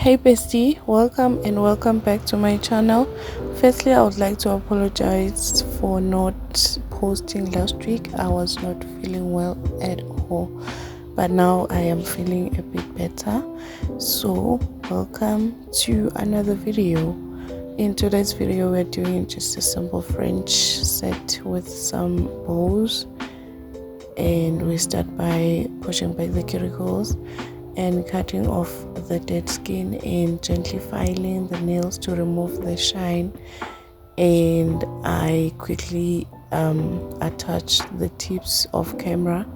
Hey bestie, welcome back to my channel. Firstly, I would like to apologize for not posting last week. I was not feeling well at all, but now I am feeling a bit better. So welcome to another video. In today's video, we're doing just a simple French set with some bows, and we start by pushing back the cuticles and cutting off the dead skin and gently filing the nails to remove the shine. And I quickly attach the tips of camera.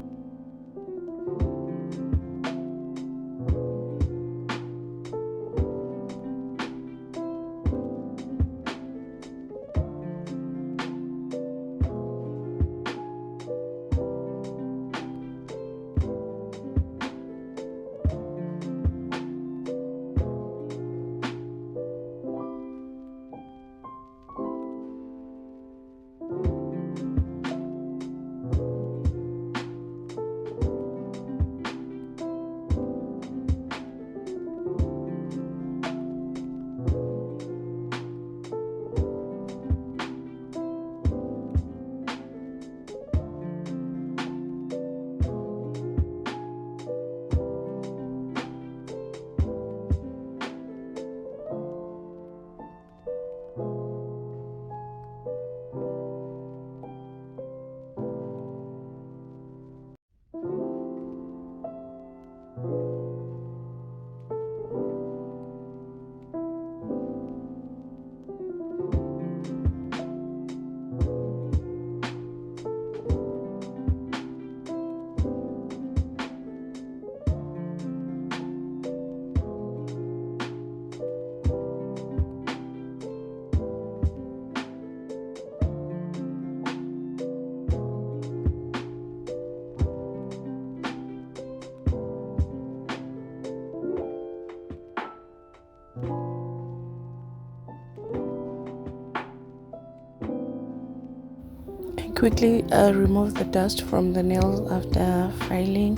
Quickly remove the dust from the nails after filing.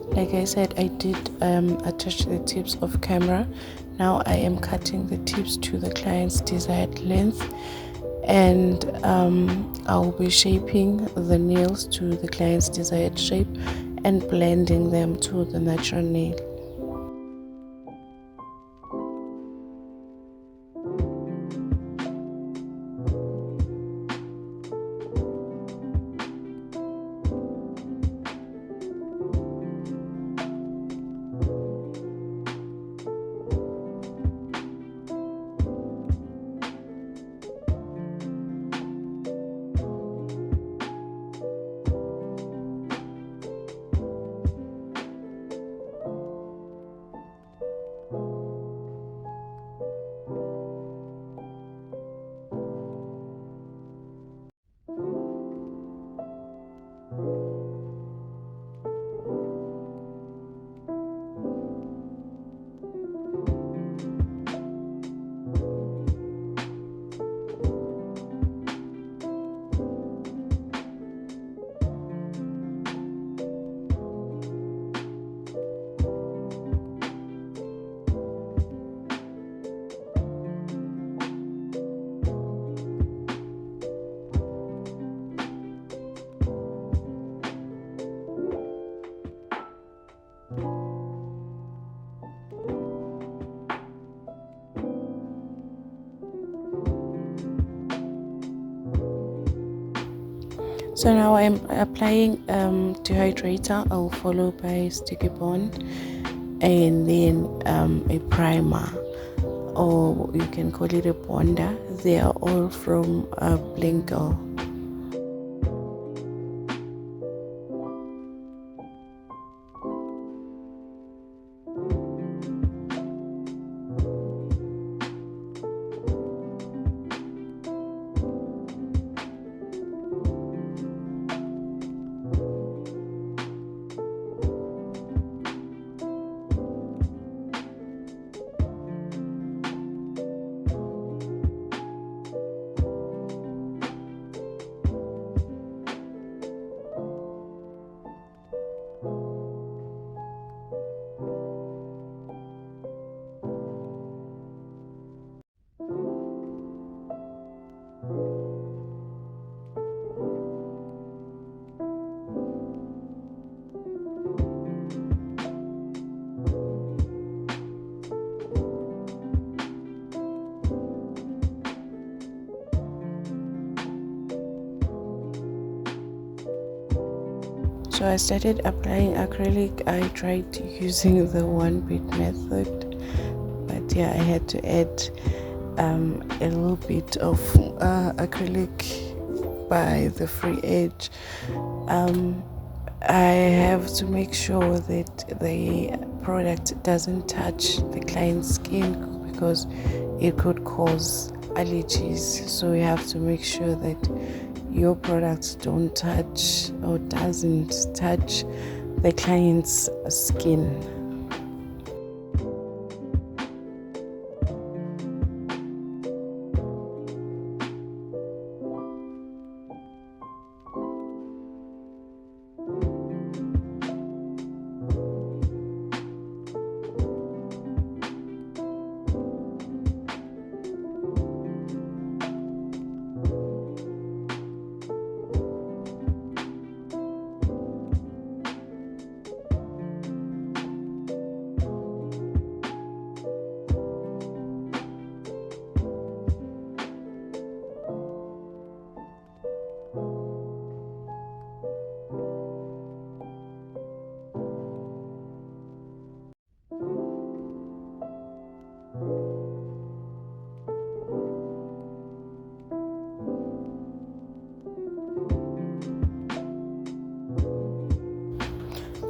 Like I said, I did attach the tips of camera. Now I am cutting the tips to the client's desired length, and I'll be shaping the nails to the client's desired shape and blending them to the natural nail. So now I'm applying dehydrator. I'll follow by sticky bond, and then a primer, or you can call it a bonder. They are all from Blinko. So I started applying acrylic. I tried using the one bead method, but yeah, I had to add a little bit of acrylic by the free edge. I have to make sure that the product doesn't touch the client's skin because it could cause allergies. So you have to make sure that your products don't touch or doesn't touch the client's skin.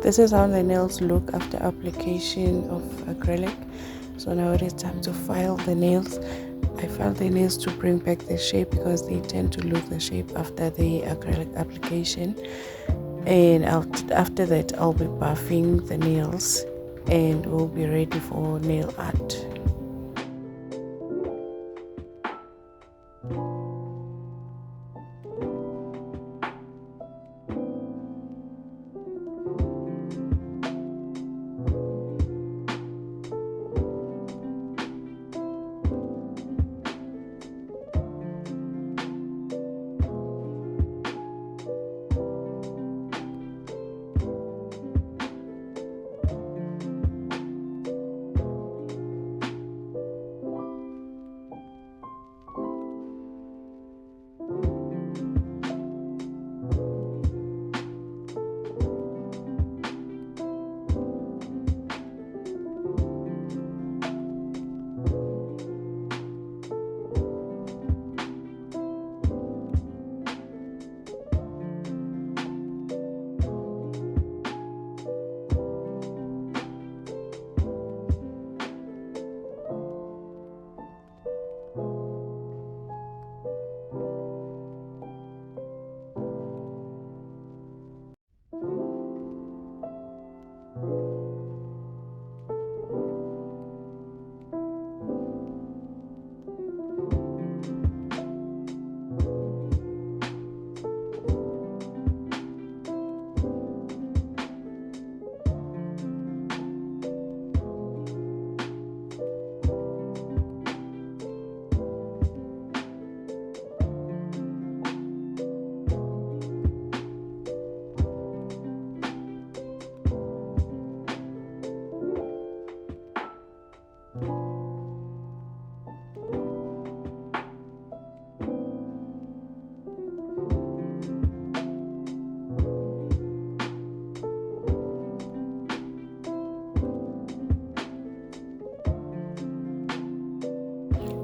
This is how the nails look after application of acrylic. So now it is time to file the nails. I file the nails to bring back the shape because they tend to lose the shape after the acrylic application. And after that, I'll be buffing the nails and we'll be ready for nail art.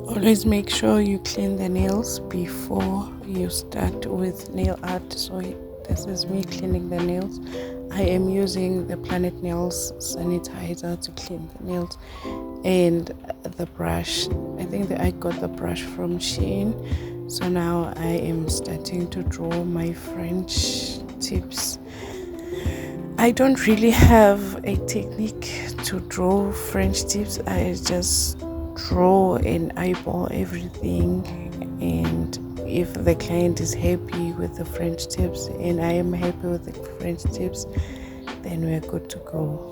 Always make sure you clean the nails before you start with nail art. So this is me cleaning the nails. I am using the Planet Nails sanitizer to clean the nails and the brush. I think that I got the brush from Shein. So now I am starting to draw my French tips. I don't really have a technique to draw French tips. I just draw and eyeball everything, and if the client is happy with the French tips and I am happy with the French tips, then we're good to go.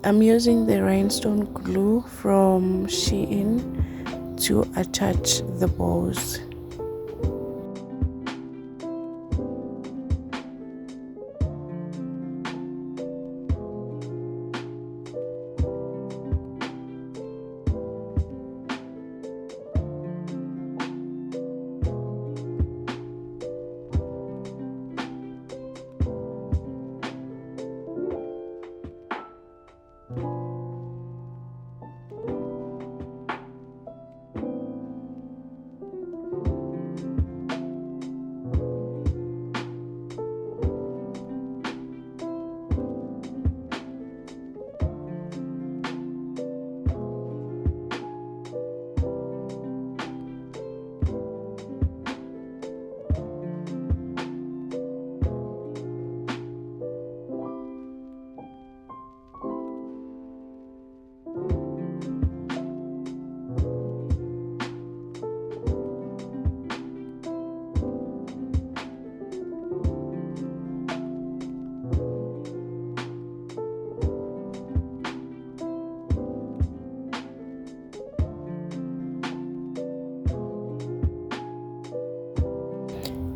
I'm using the rhinestone glue from Shein to attach the bows.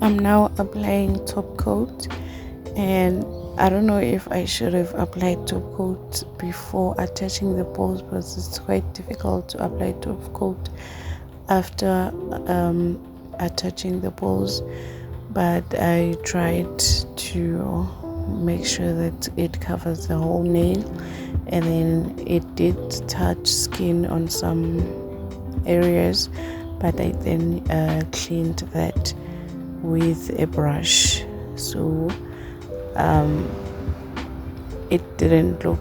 I'm now applying top coat, and I don't know if I should have applied top coat before attaching the bows, because it's quite difficult to apply top coat after attaching the bows. But I tried to make sure that it covers the whole nail, and then it did touch skin on some areas, but I then cleaned that with a brush, so it didn't look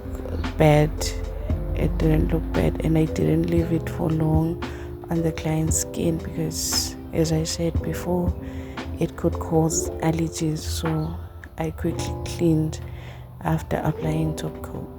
bad. And I didn't leave it for long on the client's skin, because as I said before, it could cause allergies, so I quickly cleaned after applying top coat.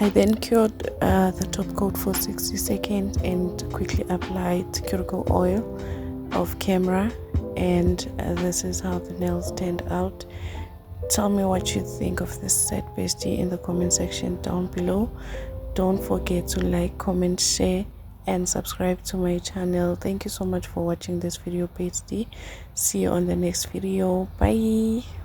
I then cured the top coat for 60 seconds and quickly applied cuticle oil off camera, and this is how the nails turned out. Tell me what you think of this set, bestie, in the comment section down below. Don't forget to like, comment, share, and subscribe to my channel. Thank you so much for watching this video, bestie. See you on the next video. Bye.